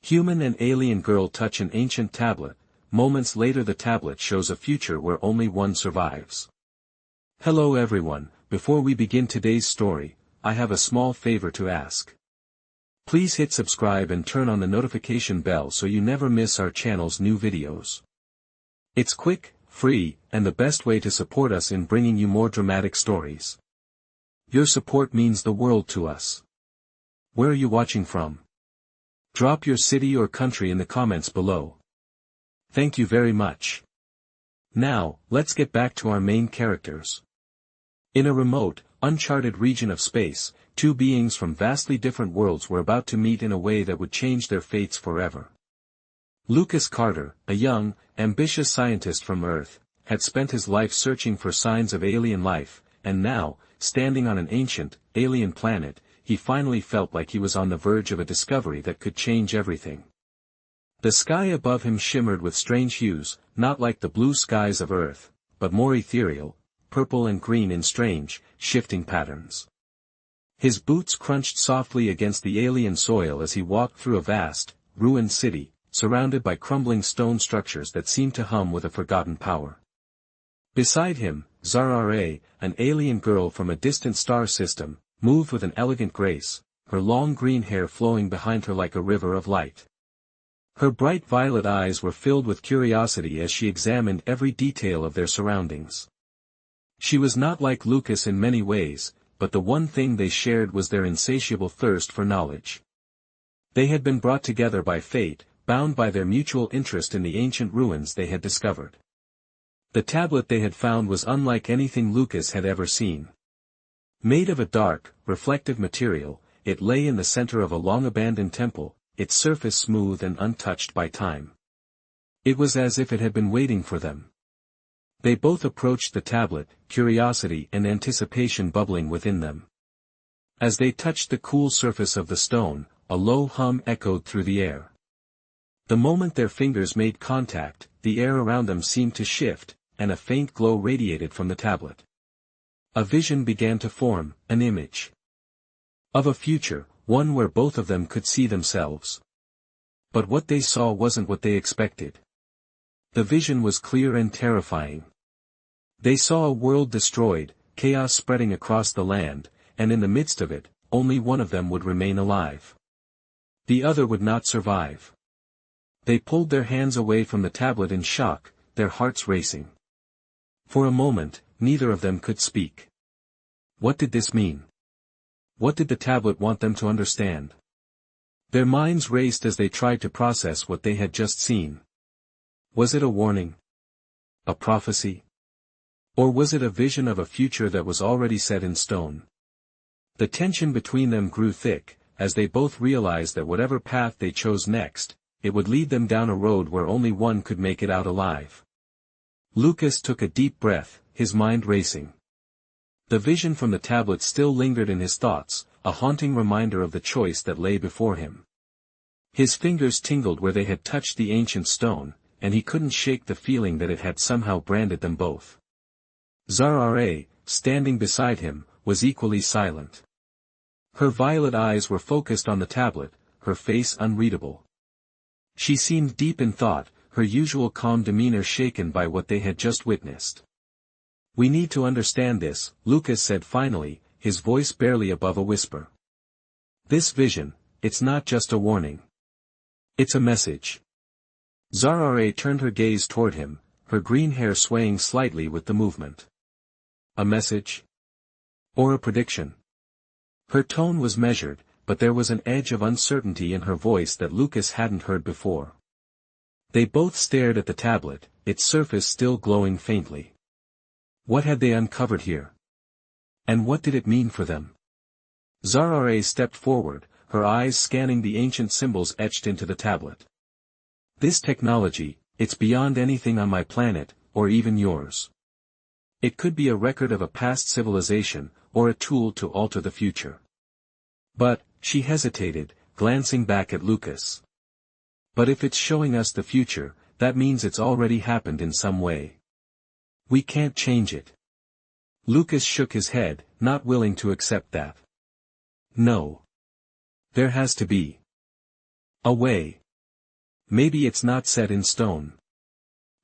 Human and alien girl touch an ancient tablet. Moments later the tablet shows a future where only one survives. Hello everyone, before we begin today's story, I have a small favor to ask. Please hit subscribe and turn on the notification bell so you never miss our channel's new videos. It's quick, free, and the best way to support us in bringing you more dramatic stories. Your support means the world to us. Where are you watching from? Drop your city or country in the comments below. Thank you very much. Now, let's get back to our main characters. In a remote, uncharted region of space, two beings from vastly different worlds were about to meet in a way that would change their fates forever. Lucas Carter, a young, ambitious scientist from Earth, had spent his life searching for signs of alien life, and now, standing on an ancient, alien planet, he finally felt like he was on the verge of a discovery that could change everything. The sky above him shimmered with strange hues, not like the blue skies of Earth, but more ethereal, purple and green in strange, shifting patterns. His boots crunched softly against the alien soil as he walked through a vast, ruined city, surrounded by crumbling stone structures that seemed to hum with a forgotten power. Beside him, Zara, an alien girl from a distant star system, moved with an elegant grace, her long green hair flowing behind her like a river of light. Her bright violet eyes were filled with curiosity as she examined every detail of their surroundings. She was not like Lucas in many ways, but the one thing they shared was their insatiable thirst for knowledge. They had been brought together by fate, bound by their mutual interest in the ancient ruins they had discovered. The tablet they had found was unlike anything Lucas had ever seen. Made of a dark, reflective material, it lay in the center of a long-abandoned temple, its surface smooth and untouched by time. It was as if it had been waiting for them. They both approached the tablet, curiosity and anticipation bubbling within them. As they touched the cool surface of the stone, a low hum echoed through the air. The moment their fingers made contact, the air around them seemed to shift, and a faint glow radiated from the tablet. A vision began to form, an image of a future, one where both of them could see themselves. But what they saw wasn't what they expected. The vision was clear and terrifying. They saw a world destroyed, chaos spreading across the land, and in the midst of it, only one of them would remain alive. The other would not survive. They pulled their hands away from the tablet in shock, their hearts racing. For a moment, neither of them could speak. What did this mean? What did the tablet want them to understand? Their minds raced as they tried to process what they had just seen. Was it a warning? A prophecy? Or was it a vision of a future that was already set in stone? The tension between them grew thick, as they both realized that whatever path they chose next, it would lead them down a road where only one could make it out alive. Lucas took a deep breath, his mind racing. The vision from the tablet still lingered in his thoughts, a haunting reminder of the choice that lay before him. His fingers tingled where they had touched the ancient stone, and he couldn't shake the feeling that it had somehow branded them both. Zara, standing beside him, was equally silent. Her violet eyes were focused on the tablet, her face unreadable. She seemed deep in thought, her usual calm demeanor shaken by what they had just witnessed. "We need to understand this," Lucas said finally, his voice barely above a whisper. "This vision, it's not just a warning. It's a message." Zara turned her gaze toward him, her green hair swaying slightly with the movement. A message? Or a prediction? Her tone was measured, but there was an edge of uncertainty in her voice that Lucas hadn't heard before. They both stared at the tablet, its surface still glowing faintly. What had they uncovered here? And what did it mean for them? Zara stepped forward, her eyes scanning the ancient symbols etched into the tablet. "This technology, it's beyond anything on my planet, or even yours. It could be a record of a past civilization, or a tool to alter the future." But, she hesitated, glancing back at Lucas. "But if it's showing us the future, that means it's already happened in some way. We can't change it." Lucas shook his head, not willing to accept that. "No. There has to be a way." Maybe it's not set in stone.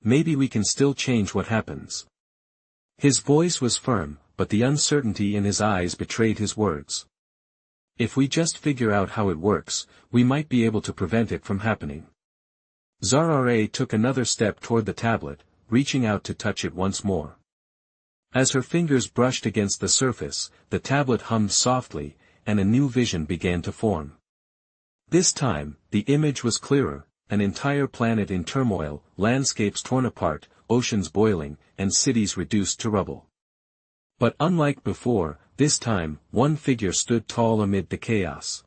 Maybe we can still change what happens. His voice was firm, but the uncertainty in his eyes betrayed his words. If we just figure out how it works, we might be able to prevent it from happening. Zara took another step toward the tablet, reaching out to touch it once more. As her fingers brushed against the surface, the tablet hummed softly, and a new vision began to form. This time, the image was clearer, an entire planet in turmoil, landscapes torn apart, oceans boiling, and cities reduced to rubble. But unlike before, this time, one figure stood tall amid the chaos.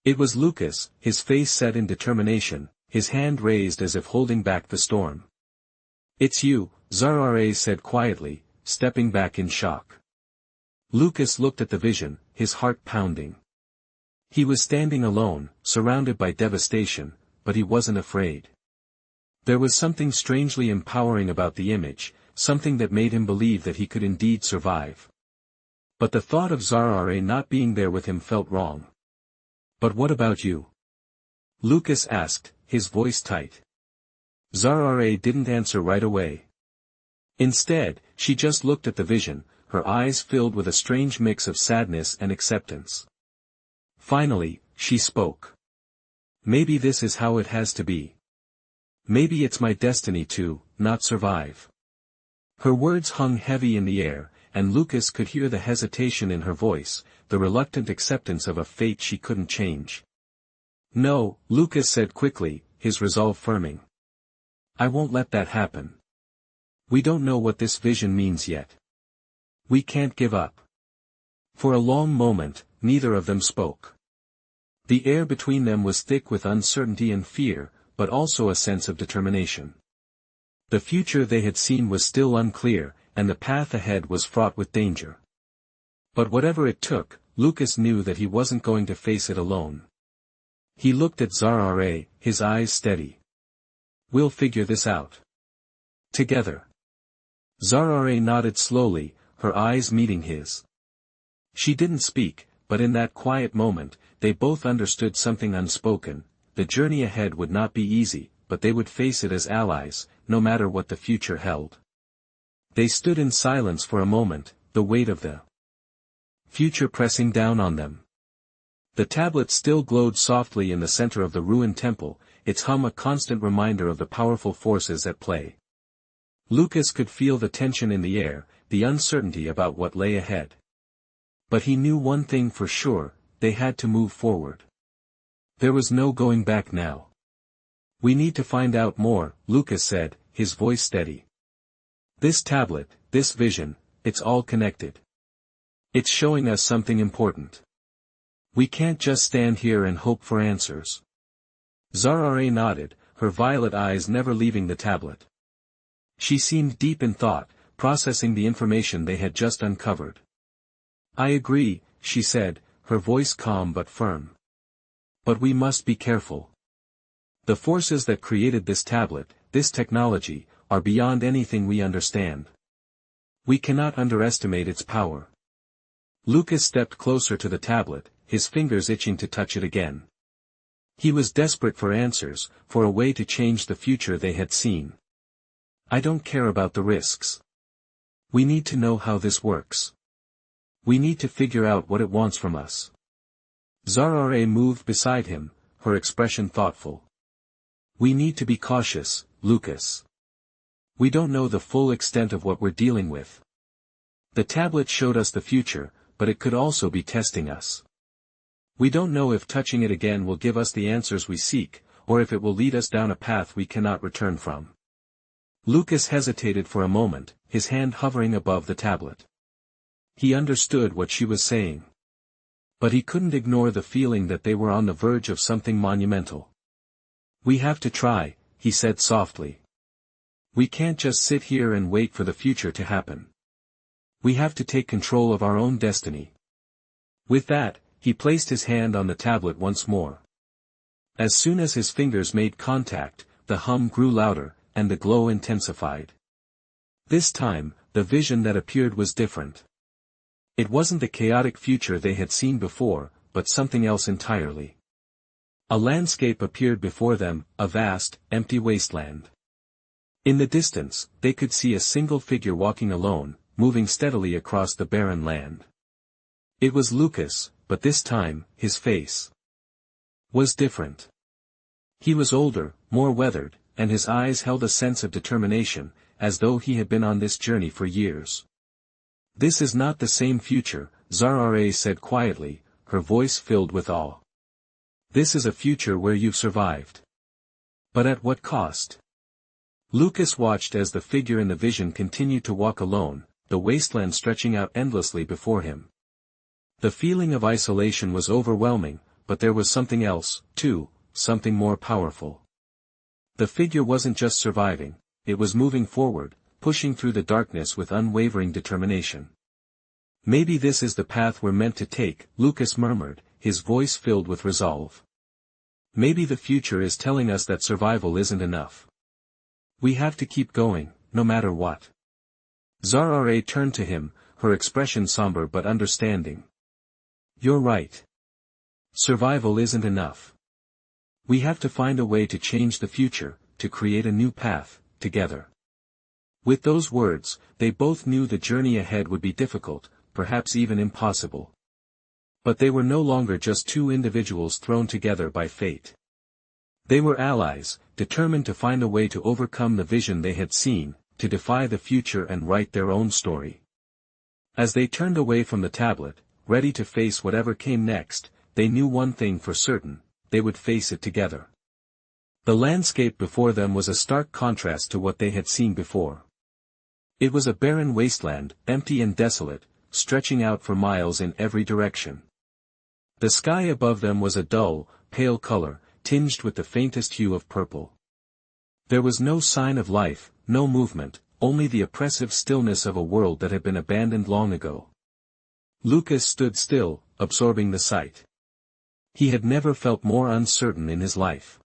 It was Lucas, his face set in determination, his hand raised as if holding back the storm. "It's you," Zara said quietly, stepping back in shock. Lucas looked at the vision, his heart pounding. He was standing alone, surrounded by devastation, but he wasn't afraid. There was something strangely empowering about the image, something that made him believe that he could indeed survive. But the thought of Zara not being there with him felt wrong. "But what about you?" Lucas asked, his voice tight. Zara didn't answer right away. Instead, she just looked at the vision, her eyes filled with a strange mix of sadness and acceptance. Finally, she spoke. "Maybe this is how it has to be. Maybe it's my destiny to, not survive." Her words hung heavy in the air, and Lucas could hear the hesitation in her voice, the reluctant acceptance of a fate she couldn't change. "No," Lucas said quickly, his resolve firming. "I won't let that happen. We don't know what this vision means yet. We can't give up." For a long moment, neither of them spoke. The air between them was thick with uncertainty and fear, but also a sense of determination. The future they had seen was still unclear, and the path ahead was fraught with danger. But whatever it took, Lucas knew that he wasn't going to face it alone. He looked at Zara, his eyes steady. "We'll figure this out. Together." Zara nodded slowly, her eyes meeting his. She didn't speak, but in that quiet moment, they both understood something unspoken. The journey ahead would not be easy, but they would face it as allies, no matter what the future held. They stood in silence for a moment, the weight of the future pressing down on them. The tablet still glowed softly in the center of the ruined temple, its hum a constant reminder of the powerful forces at play. Lucas could feel the tension in the air, the uncertainty about what lay ahead. But he knew one thing for sure, they had to move forward. There was no going back now. "We need to find out more," Lucas said, his voice steady. "This tablet, this vision, it's all connected. It's showing us something important. We can't just stand here and hope for answers." Zara nodded, her violet eyes never leaving the tablet. She seemed deep in thought, processing the information they had just uncovered. "I agree," she said, her voice calm but firm. "But we must be careful. The forces that created this tablet, this technology, are beyond anything we understand. We cannot underestimate its power." Lucas stepped closer to the tablet, his fingers itching to touch it again. He was desperate for answers, for a way to change the future they had seen. "I don't care about the risks. We need to know how this works. We need to figure out what it wants from us." Zara moved beside him, her expression thoughtful. "We need to be cautious, Lucas. We don't know the full extent of what we're dealing with. The tablet showed us the future, but it could also be testing us. We don't know if touching it again will give us the answers we seek, or if it will lead us down a path we cannot return from." Lucas hesitated for a moment, his hand hovering above the tablet. He understood what she was saying. But he couldn't ignore the feeling that they were on the verge of something monumental. "We have to try," he said softly. "We can't just sit here and wait for the future to happen. We have to take control of our own destiny." With that, he placed his hand on the tablet once more. As soon as his fingers made contact, the hum grew louder, and the glow intensified. This time, the vision that appeared was different. It wasn't the chaotic future they had seen before, but something else entirely. A landscape appeared before them, a vast, empty wasteland. In the distance, they could see a single figure walking alone, moving steadily across the barren land. It was Lucas, but this time, his face was different. He was older, more weathered, and his eyes held a sense of determination, as though he had been on this journey for years. "This is not the same future," Zara said quietly, her voice filled with awe. "This is a future where you've survived. But at what cost?" Lucas watched as the figure in the vision continued to walk alone, the wasteland stretching out endlessly before him. The feeling of isolation was overwhelming, but there was something else, too, something more powerful. The figure wasn't just surviving, it was moving forward, pushing through the darkness with unwavering determination. "Maybe this is the path we're meant to take," Lucas murmured, his voice filled with resolve. "Maybe the future is telling us that survival isn't enough. We have to keep going, no matter what." Zara turned to him, her expression somber but understanding. "You're right. Survival isn't enough. We have to find a way to change the future, to create a new path, together." With those words, they both knew the journey ahead would be difficult, perhaps even impossible. But they were no longer just two individuals thrown together by fate. They were allies, determined to find a way to overcome the vision they had seen, to defy the future and write their own story. As they turned away from the tablet, ready to face whatever came next, they knew one thing for certain: they would face it together. The landscape before them was a stark contrast to what they had seen before. It was a barren wasteland, empty and desolate, stretching out for miles in every direction. The sky above them was a dull, pale color, tinged with the faintest hue of purple. There was no sign of life, no movement, only the oppressive stillness of a world that had been abandoned long ago. Lucas stood still, absorbing the sight. He had never felt more uncertain in his life.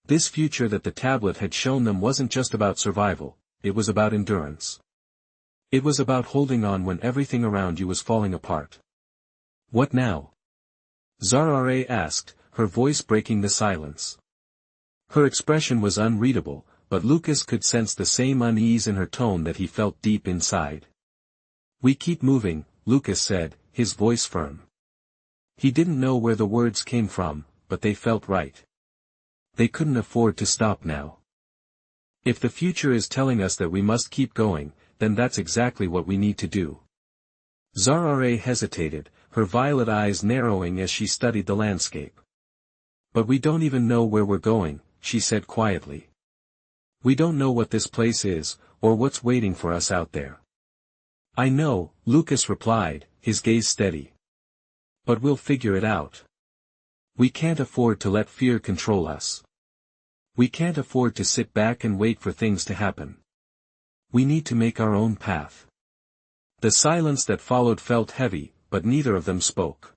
This future that the tablet had shown them wasn't just about survival, it was about endurance. It was about holding on when everything around you was falling apart. "What now?" Zara asked, her voice breaking the silence. Her expression was unreadable, but Lucas could sense the same unease in her tone that he felt deep inside. "We keep moving," Lucas said, his voice firm. He didn't know where the words came from, but they felt right. They couldn't afford to stop now. If the future is telling us that we must keep going, then that's exactly what we need to do. Zara hesitated, her violet eyes narrowing as she studied the landscape. "But we don't even know where we're going," she said quietly. "We don't know what this place is, or what's waiting for us out there." "I know," Lucas replied, his gaze steady. "But we'll figure it out. We can't afford to let fear control us. We can't afford to sit back and wait for things to happen. We need to make our own path." The silence that followed felt heavy, but neither of them spoke.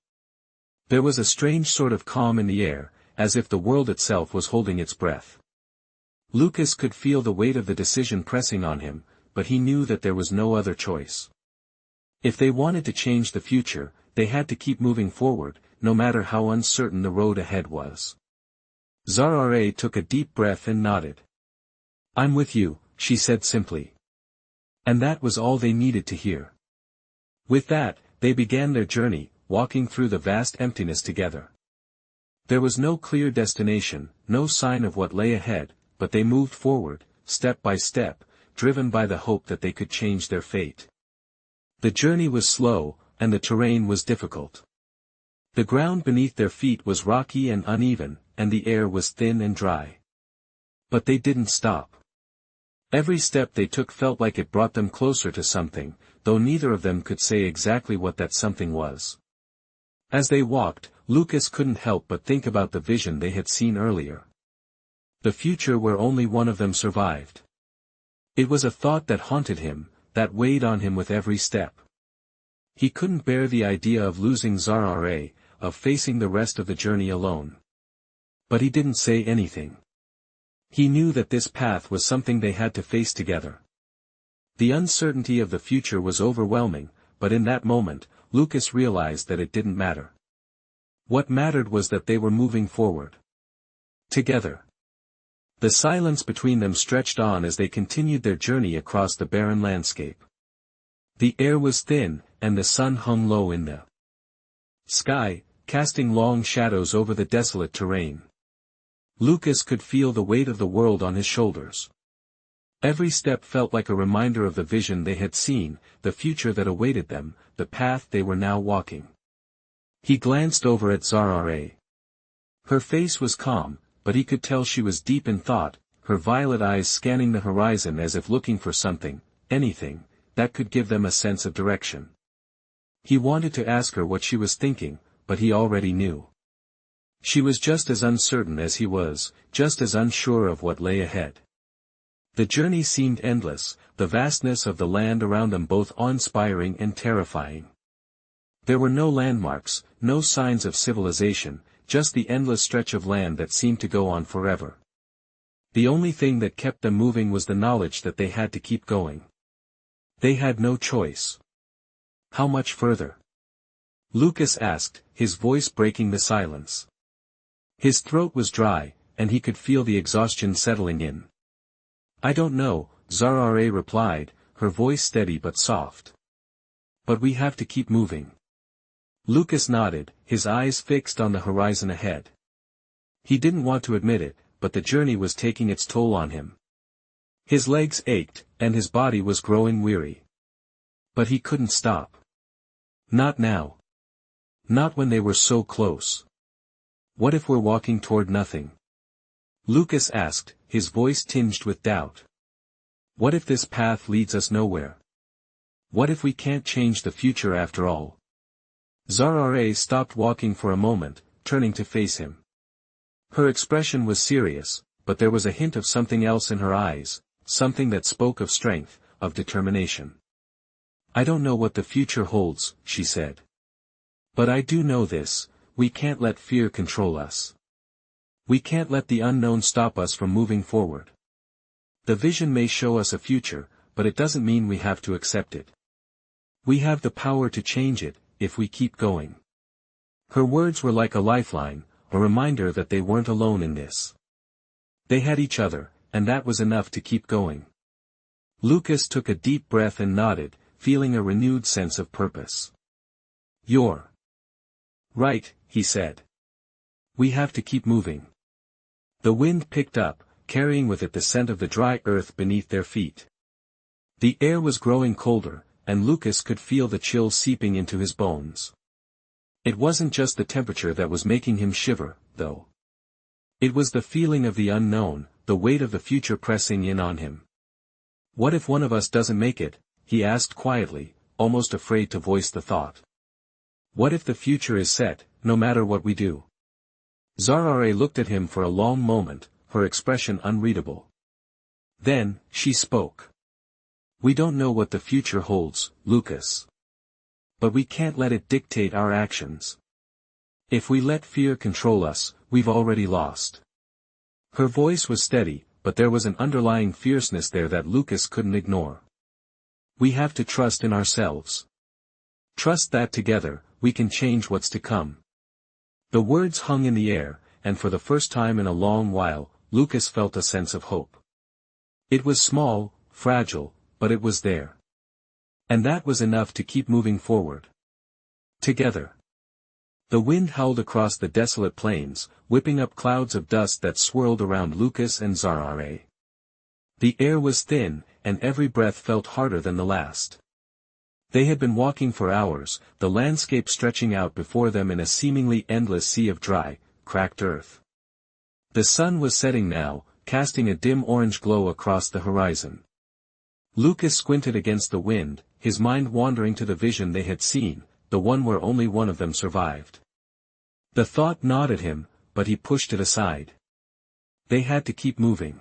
There was a strange sort of calm in the air, as if the world itself was holding its breath. Lucas could feel the weight of the decision pressing on him, but he knew that there was no other choice. If they wanted to change the future, they had to keep moving forward, no matter how uncertain the road ahead was. Zara took a deep breath and nodded. "I'm with you," she said simply. And that was all they needed to hear. With that, they began their journey, walking through the vast emptiness together. There was no clear destination, no sign of what lay ahead, but they moved forward, step by step, driven by the hope that they could change their fate. The journey was slow, and the terrain was difficult. The ground beneath their feet was rocky and uneven, and the air was thin and dry. But they didn't stop. Every step they took felt like it brought them closer to something, though neither of them could say exactly what that something was. As they walked, Lucas couldn't help but think about the vision they had seen earlier. The future where only one of them survived. It was a thought that haunted him, that weighed on him with every step. He couldn't bear the idea of losing Zara, of facing the rest of the journey alone. But he didn't say anything. He knew that this path was something they had to face together. The uncertainty of the future was overwhelming, but in that moment, Lucas realized that it didn't matter. What mattered was that they were moving forward. Together. The silence between them stretched on as they continued their journey across the barren landscape. The air was thin, and the sun hung low in the sky, casting long shadows over the desolate terrain. Lucas could feel the weight of the world on his shoulders. Every step felt like a reminder of the vision they had seen, the future that awaited them, the path they were now walking. He glanced over at Zara. Her face was calm, but he could tell she was deep in thought, her violet eyes scanning the horizon as if looking for something, anything, that could give them a sense of direction. He wanted to ask her what she was thinking, but he already knew. She was just as uncertain as he was, just as unsure of what lay ahead. The journey seemed endless, the vastness of the land around them both awe-inspiring and terrifying. There were no landmarks, no signs of civilization, just the endless stretch of land that seemed to go on forever. The only thing that kept them moving was the knowledge that they had to keep going. They had no choice. How much further? Lucas asked, his voice breaking the silence. His throat was dry, and he could feel the exhaustion settling in. I don't know, Zara replied, her voice steady but soft. But we have to keep moving. Lucas nodded, his eyes fixed on the horizon ahead. He didn't want to admit it, but the journey was taking its toll on him. His legs ached, and his body was growing weary. But he couldn't stop. Not now. Not when they were so close. What if we're walking toward nothing? Lucas asked, his voice tinged with doubt. What if this path leads us nowhere? What if we can't change the future after all? Zara stopped walking for a moment, turning to face him. Her expression was serious, but there was a hint of something else in her eyes, something that spoke of strength, of determination. I don't know what the future holds, she said. But I do know this, we can't let fear control us. We can't let the unknown stop us from moving forward. The vision may show us a future, but it doesn't mean we have to accept it. We have the power to change it, if we keep going. Her words were like a lifeline, a reminder that they weren't alone in this. They had each other, and that was enough to keep going. Lucas took a deep breath and nodded, feeling a renewed sense of purpose. You're right, he said. We have to keep moving. The wind picked up, carrying with it the scent of the dry earth beneath their feet. The air was growing colder, and Lucas could feel the chill seeping into his bones. It wasn't just the temperature that was making him shiver, though. It was the feeling of the unknown, the weight of the future pressing in on him. What if one of us doesn't make it? He asked quietly, almost afraid to voice the thought. What if the future is set, no matter what we do? Zara looked at him for a long moment, her expression unreadable. Then, she spoke. We don't know what the future holds, Lucas. But we can't let it dictate our actions. If we let fear control us, we've already lost. Her voice was steady, but there was an underlying fierceness there that Lucas couldn't ignore. We have to trust in ourselves. Trust that together, we can change what's to come. The words hung in the air, and for the first time in a long while, Lucas felt a sense of hope. It was small, fragile, but it was there. And that was enough to keep moving forward. Together. The wind howled across the desolate plains, whipping up clouds of dust that swirled around Lucas and Zara. The air was thin, and every breath felt harder than the last. They had been walking for hours, the landscape stretching out before them in a seemingly endless sea of dry, cracked earth. The sun was setting now, casting a dim orange glow across the horizon. Lucas squinted against the wind, his mind wandering to the vision they had seen, the one where only one of them survived. The thought gnawed at him, but he pushed it aside. They had to keep moving.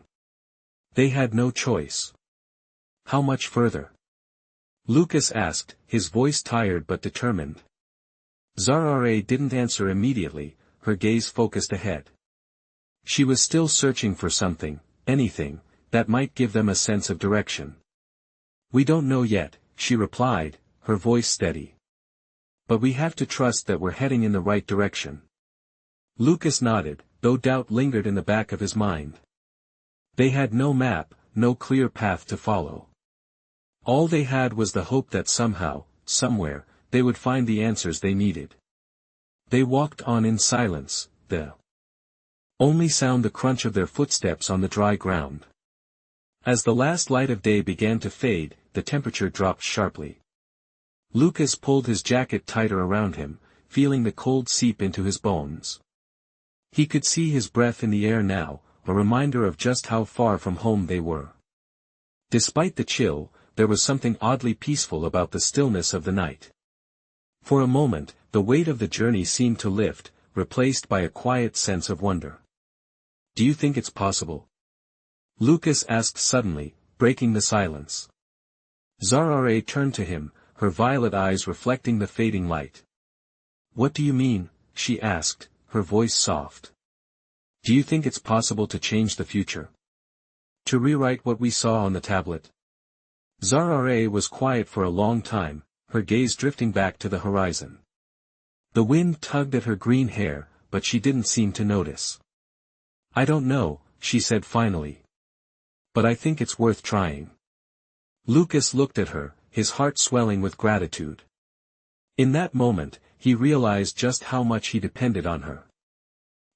They had no choice. How much further? Lucas asked, his voice tired but determined. Zara didn't answer immediately, her gaze focused ahead. She was still searching for something, anything, that might give them a sense of direction. We don't know yet, she replied, her voice steady. But we have to trust that we're heading in the right direction. Lucas nodded, though doubt lingered in the back of his mind. They had no map, no clear path to follow. All they had was the hope that somehow, somewhere, they would find the answers they needed. They walked on in silence, the only sound the crunch of their footsteps on the dry ground. As the last light of day began to fade, the temperature dropped sharply. Lucas pulled his jacket tighter around him, feeling the cold seep into his bones. He could see his breath in the air now, a reminder of just how far from home they were. Despite the chill, there was something oddly peaceful about the stillness of the night. For a moment, the weight of the journey seemed to lift, replaced by a quiet sense of wonder. "Do you think it's possible?" Lucas asked suddenly, breaking the silence. Zara turned to him, her violet eyes reflecting the fading light. "What do you mean?" she asked, her voice soft. "Do you think it's possible to change the future? To rewrite what we saw on the tablet?" Zara was quiet for a long time, her gaze drifting back to the horizon. The wind tugged at her green hair, but she didn't seem to notice. "I don't know," she said finally. "But I think it's worth trying." Lucas looked at her, his heart swelling with gratitude. In that moment, he realized just how much he depended on her.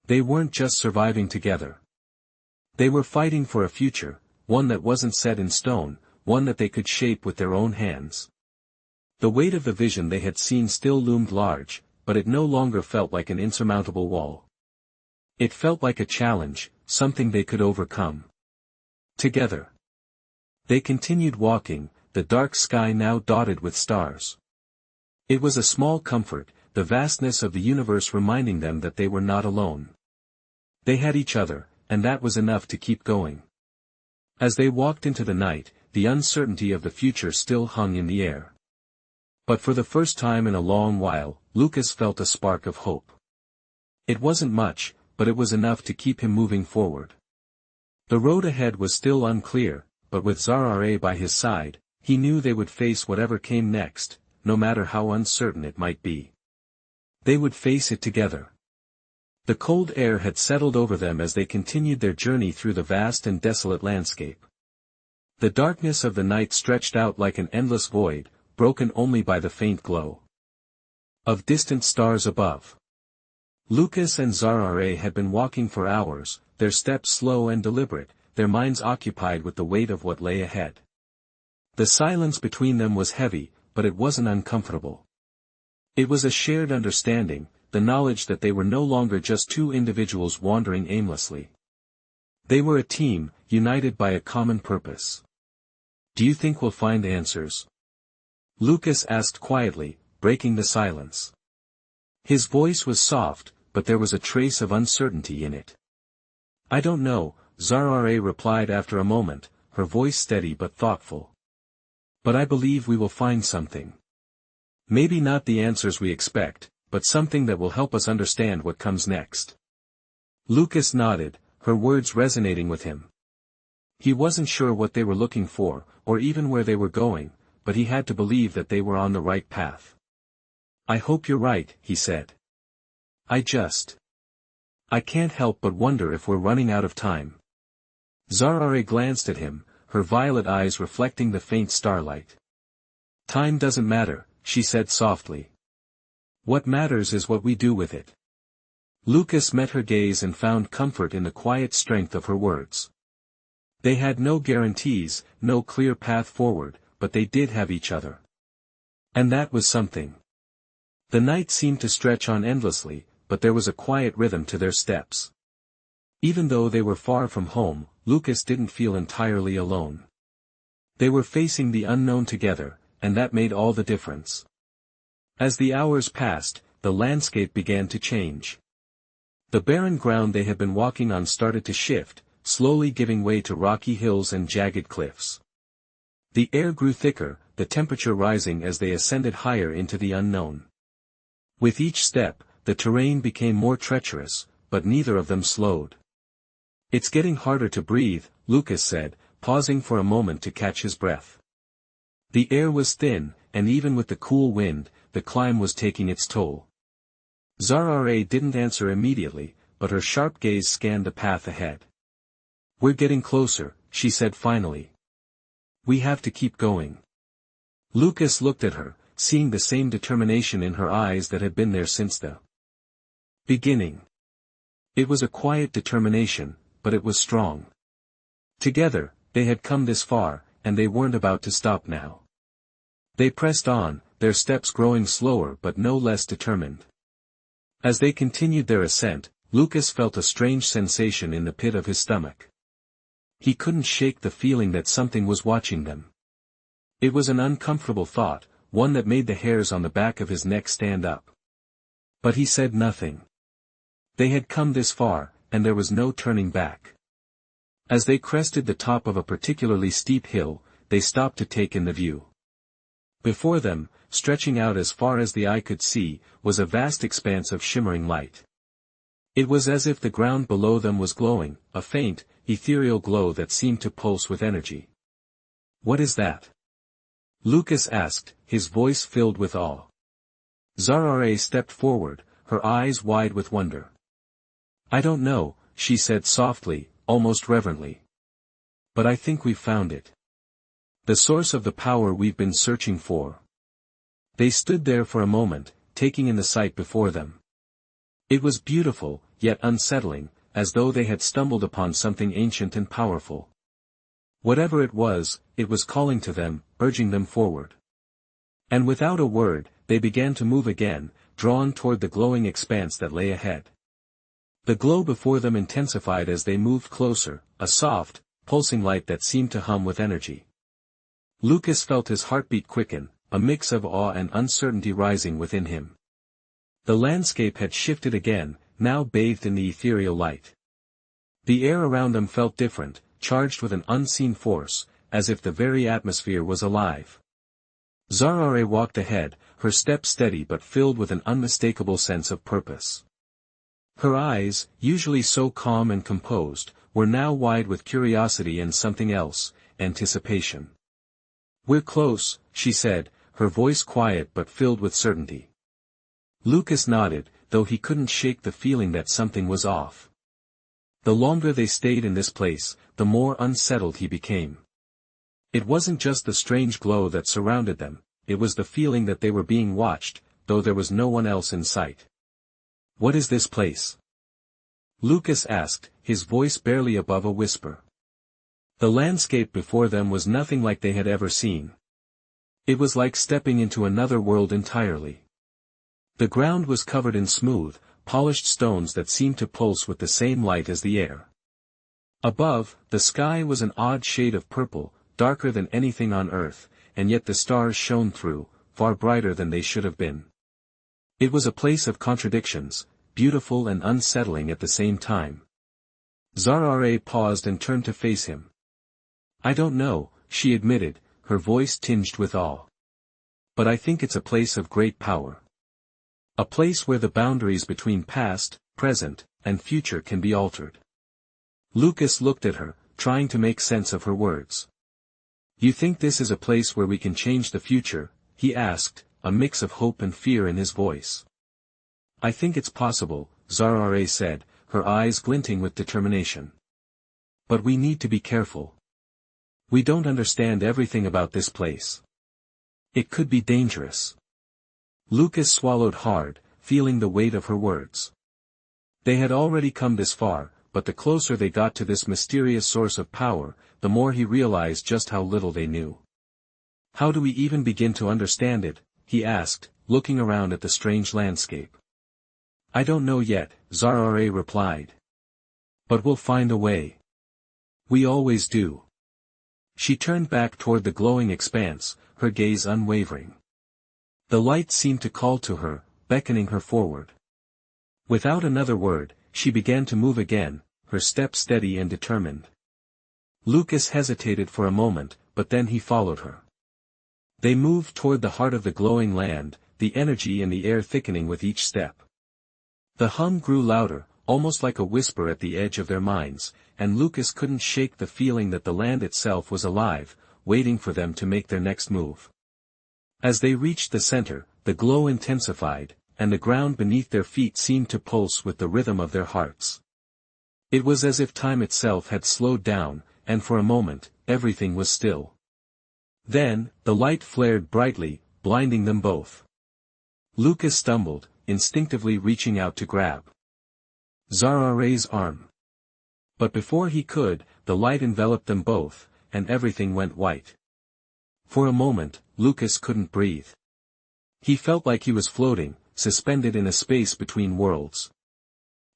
They weren't just surviving together. They were fighting for a future, one that wasn't set in stone, one that they could shape with their own hands. The weight of the vision they had seen still loomed large, but it no longer felt like an insurmountable wall. It felt like a challenge, something they could overcome. Together. They continued walking, the dark sky now dotted with stars. It was a small comfort, the vastness of the universe reminding them that they were not alone. They had each other, and that was enough to keep going. As they walked into the night, the uncertainty of the future still hung in the air. But for the first time in a long while, Lucas felt a spark of hope. It wasn't much, but it was enough to keep him moving forward. The road ahead was still unclear, but with Zara by his side, he knew they would face whatever came next, no matter how uncertain it might be. They would face it together. The cold air had settled over them as they continued their journey through the vast and desolate landscape. The darkness of the night stretched out like an endless void, broken only by the faint glow of distant stars above. Lucas and Zara had been walking for hours, their steps slow and deliberate, their minds occupied with the weight of what lay ahead. The silence between them was heavy, but it wasn't uncomfortable. It was a shared understanding, the knowledge that they were no longer just two individuals wandering aimlessly. They were a team, united by a common purpose. "Do you think we'll find answers?" Lucas asked quietly, breaking the silence. His voice was soft, but there was a trace of uncertainty in it. "I don't know," Zara replied after a moment, her voice steady but thoughtful. "But I believe we will find something. Maybe not the answers we expect, but something that will help us understand what comes next." Lucas nodded, her words resonating with him. He wasn't sure what they were looking for, or even where they were going, but he had to believe that they were on the right path. "I hope you're right," he said. I can't help but wonder if we're running out of time." Zara glanced at him, her violet eyes reflecting the faint starlight. "Time doesn't matter," she said softly. "What matters is what we do with it." Lucas met her gaze and found comfort in the quiet strength of her words. They had no guarantees, no clear path forward, but they did have each other. And that was something. The night seemed to stretch on endlessly, but there was a quiet rhythm to their steps. Even though they were far from home, Lucas didn't feel entirely alone. They were facing the unknown together, and that made all the difference. As the hours passed, the landscape began to change. The barren ground they had been walking on started to shift, slowly giving way to rocky hills and jagged cliffs. The air grew thicker, the temperature rising as they ascended higher into the unknown. With each step, the terrain became more treacherous, but neither of them slowed. "It's getting harder to breathe," Lucas said, pausing for a moment to catch his breath. The air was thin, and even with the cool wind, the climb was taking its toll. Zara didn't answer immediately, but her sharp gaze scanned the path ahead. "We're getting closer," she said finally. "We have to keep going." Lucas looked at her, seeing the same determination in her eyes that had been there since the beginning. It was a quiet determination, but it was strong. Together, they had come this far, and they weren't about to stop now. They pressed on, their steps growing slower but no less determined. As they continued their ascent, Lucas felt a strange sensation in the pit of his stomach. He couldn't shake the feeling that something was watching them. It was an uncomfortable thought, one that made the hairs on the back of his neck stand up. But he said nothing. They had come this far, and there was no turning back. As they crested the top of a particularly steep hill, they stopped to take in the view. Before them, stretching out as far as the eye could see, was a vast expanse of shimmering light. It was as if the ground below them was glowing, a faint, ethereal glow that seemed to pulse with energy. "What is that?" Lucas asked, his voice filled with awe. Zara stepped forward, her eyes wide with wonder. "I don't know," she said softly, almost reverently. "But I think we've found it. The source of the power we've been searching for." They stood there for a moment, taking in the sight before them. It was beautiful, yet unsettling, as though they had stumbled upon something ancient and powerful. Whatever it was calling to them, urging them forward. And without a word, they began to move again, drawn toward the glowing expanse that lay ahead. The glow before them intensified as they moved closer, a soft, pulsing light that seemed to hum with energy. Lucas felt his heartbeat quicken, a mix of awe and uncertainty rising within him. The landscape had shifted again, now bathed in the ethereal light. The air around them felt different, charged with an unseen force, as if the very atmosphere was alive. Zara walked ahead, her step steady but filled with an unmistakable sense of purpose. Her eyes, usually so calm and composed, were now wide with curiosity and something else, anticipation. "We're close," she said, her voice quiet but filled with certainty. Lucas nodded, though he couldn't shake the feeling that something was off. The longer they stayed in this place, the more unsettled he became. It wasn't just the strange glow that surrounded them, it was the feeling that they were being watched, though there was no one else in sight. "What is this place?" Lucas asked, his voice barely above a whisper. The landscape before them was nothing like they had ever seen. It was like stepping into another world entirely. The ground was covered in smooth, polished stones that seemed to pulse with the same light as the air. Above, the sky was an odd shade of purple, darker than anything on earth, and yet the stars shone through, far brighter than they should have been. It was a place of contradictions, beautiful and unsettling at the same time. Zara paused and turned to face him. "I don't know," she admitted, her voice tinged with awe. "But I think it's a place of great power. A place where the boundaries between past, present, and future can be altered." Lucas looked at her, trying to make sense of her words. "You think this is a place where we can change the future?" he asked, a mix of hope and fear in his voice. "I think it's possible," Zara said, her eyes glinting with determination. "But we need to be careful. We don't understand everything about this place. It could be dangerous." Lucas swallowed hard, feeling the weight of her words. They had already come this far, but the closer they got to this mysterious source of power, the more he realized just how little they knew. "How do we even begin to understand it?" he asked, looking around at the strange landscape. "I don't know yet," Zara replied. "But we'll find a way. We always do." She turned back toward the glowing expanse, her gaze unwavering. The light seemed to call to her, beckoning her forward. Without another word, she began to move again, her step steady and determined. Lucas hesitated for a moment, but then he followed her. They moved toward the heart of the glowing land, the energy in the air thickening with each step. The hum grew louder, almost like a whisper at the edge of their minds, and Lucas couldn't shake the feeling that the land itself was alive, waiting for them to make their next move. As they reached the center, the glow intensified, and the ground beneath their feet seemed to pulse with the rhythm of their hearts. It was as if time itself had slowed down, and for a moment, everything was still. Then, the light flared brightly, blinding them both. Lucas stumbled, instinctively reaching out to grab Zarare's arm. But before he could, the light enveloped them both, and everything went white. For a moment, Lucas couldn't breathe. He felt like he was floating, suspended in a space between worlds.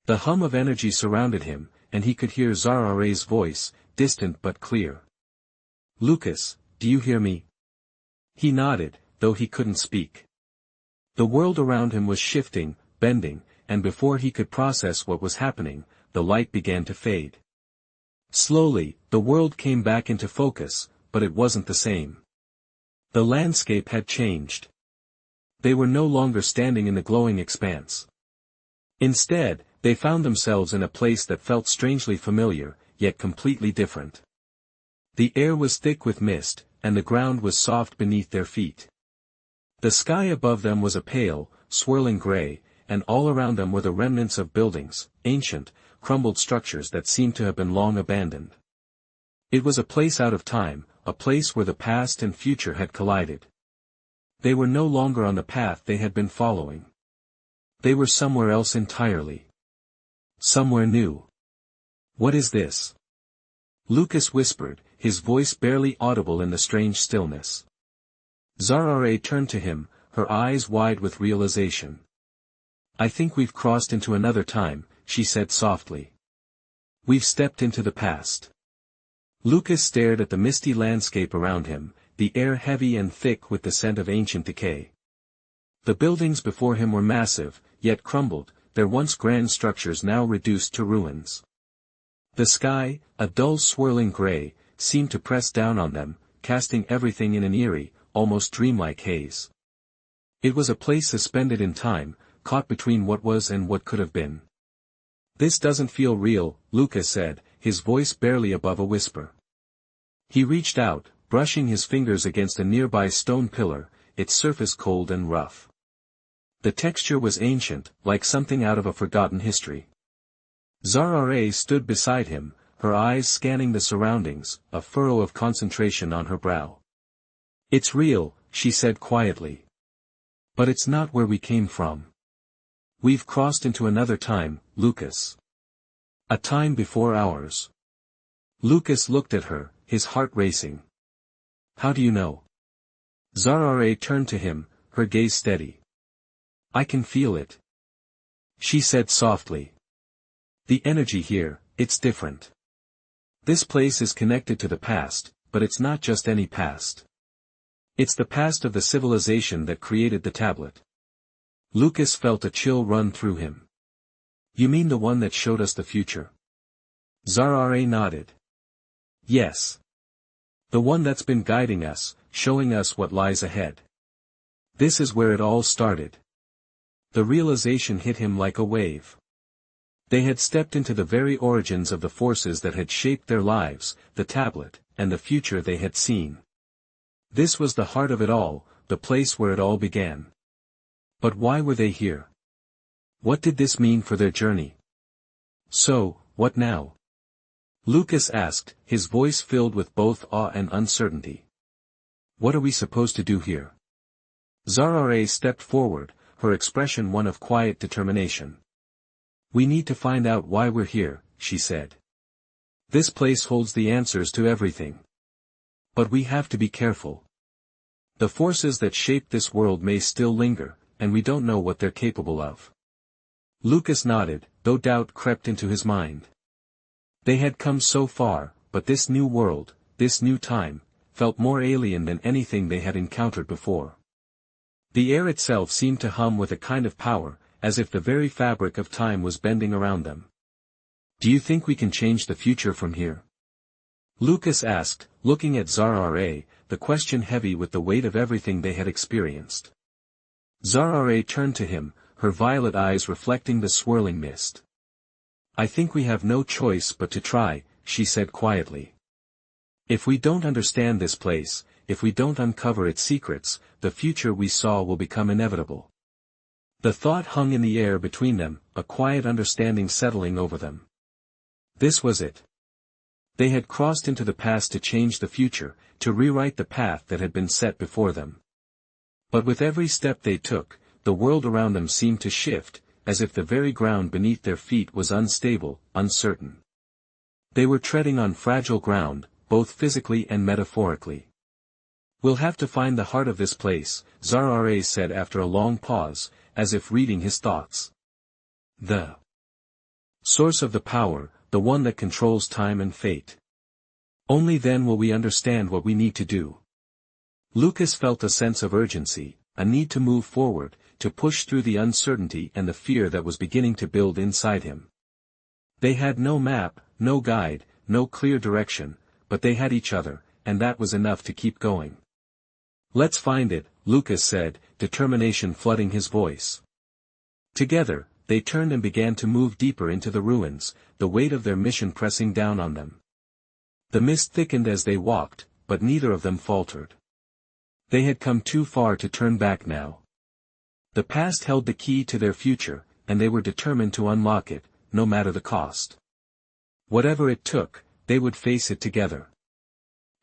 The hum of energy surrounded him, and he could hear Zarare's voice, distant but clear. "Lucas, do you hear me?" He nodded, though he couldn't speak. The world around him was shifting, bending, and before he could process what was happening, the light began to fade. Slowly, the world came back into focus, but it wasn't the same. The landscape had changed. They were no longer standing in the glowing expanse. Instead, they found themselves in a place that felt strangely familiar, yet completely different. The air was thick with mist, and the ground was soft beneath their feet. The sky above them was a pale, swirling gray, and all around them were the remnants of buildings, ancient, crumbled structures that seemed to have been long abandoned. It was a place out of time, a place where the past and future had collided. They were no longer on the path they had been following. They were somewhere else entirely. Somewhere new. "What is this?" Lucas whispered, his voice barely audible in the strange stillness. Zarare turned to him, her eyes wide with realization. "I think we've crossed into another time," she said softly. "We've stepped into the past." Lucas stared at the misty landscape around him, the air heavy and thick with the scent of ancient decay. The buildings before him were massive, yet crumbled, their once grand structures now reduced to ruins. The sky, a dull swirling gray, seemed to press down on them, casting everything in an eerie, almost dreamlike haze. It was a place suspended in time, caught between what was and what could have been. "This doesn't feel real," Lucas said, his voice barely above a whisper. He reached out, brushing his fingers against a nearby stone pillar, its surface cold and rough. The texture was ancient, like something out of a forgotten history. Zarare stood beside him, her eyes scanning the surroundings, a furrow of concentration on her brow. "It's real," she said quietly. "But it's not where we came from. We've crossed into another time, Lucas. A time before ours." Lucas looked at her, his heart racing. "How do you know?" Zarare turned to him, her gaze steady. "I can feel it," she said softly. "The energy here, it's different. This place is connected to the past, but it's not just any past. It's the past of the civilization that created the tablet." Lucas felt a chill run through him. "You mean the one that showed us the future?" Zarare nodded. "Yes. The one that's been guiding us, showing us what lies ahead. This is where it all started." The realization hit him like a wave. They had stepped into the very origins of the forces that had shaped their lives, the tablet, and the future they had seen. This was the heart of it all, the place where it all began. But why were they here? What did this mean for their journey? "So, what now?" Lucas asked, his voice filled with both awe and uncertainty. "What are we supposed to do here?" Zarare stepped forward, her expression one of quiet determination. "We need to find out why we're here," she said. "This place holds the answers to everything. But we have to be careful. The forces that shaped this world may still linger, and we don't know what they're capable of." Lucas nodded, though doubt crept into his mind. They had come so far, but this new world, this new time, felt more alien than anything they had encountered before. The air itself seemed to hum with a kind of power, as if the very fabric of time was bending around them. "Do you think we can change the future from here?" Lucas asked, looking at Zarare, the question heavy with the weight of everything they had experienced. Zarare turned to him, her violet eyes reflecting the swirling mist. "I think we have no choice but to try," she said quietly. "If we don't understand this place, if we don't uncover its secrets, the future we saw will become inevitable." The thought hung in the air between them, a quiet understanding settling over them. This was it. They had crossed into the past to change the future, to rewrite the path that had been set before them. But with every step they took, the world around them seemed to shift, as if the very ground beneath their feet was unstable, uncertain. They were treading on fragile ground, both physically and metaphorically. "We'll have to find the heart of this place," Zara said after a long pause, as if reading his thoughts. "The source of the power, the one that controls time and fate. Only then will we understand what we need to do." Lucas felt a sense of urgency, a need to move forward, to push through the uncertainty and the fear that was beginning to build inside him. They had no map, no guide, no clear direction, but they had each other, and that was enough to keep going. "Let's find it," Lucas said, determination flooding his voice. Together, they turned and began to move deeper into the ruins, the weight of their mission pressing down on them. The mist thickened as they walked, but neither of them faltered. They had come too far to turn back now. The past held the key to their future, and they were determined to unlock it, no matter the cost. Whatever it took, they would face it together.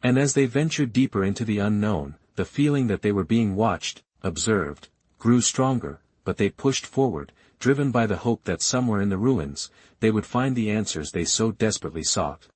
And as they ventured deeper into the unknown, the feeling that they were being watched, observed, grew stronger, but they pushed forward, driven by the hope that somewhere in the ruins, they would find the answers they so desperately sought.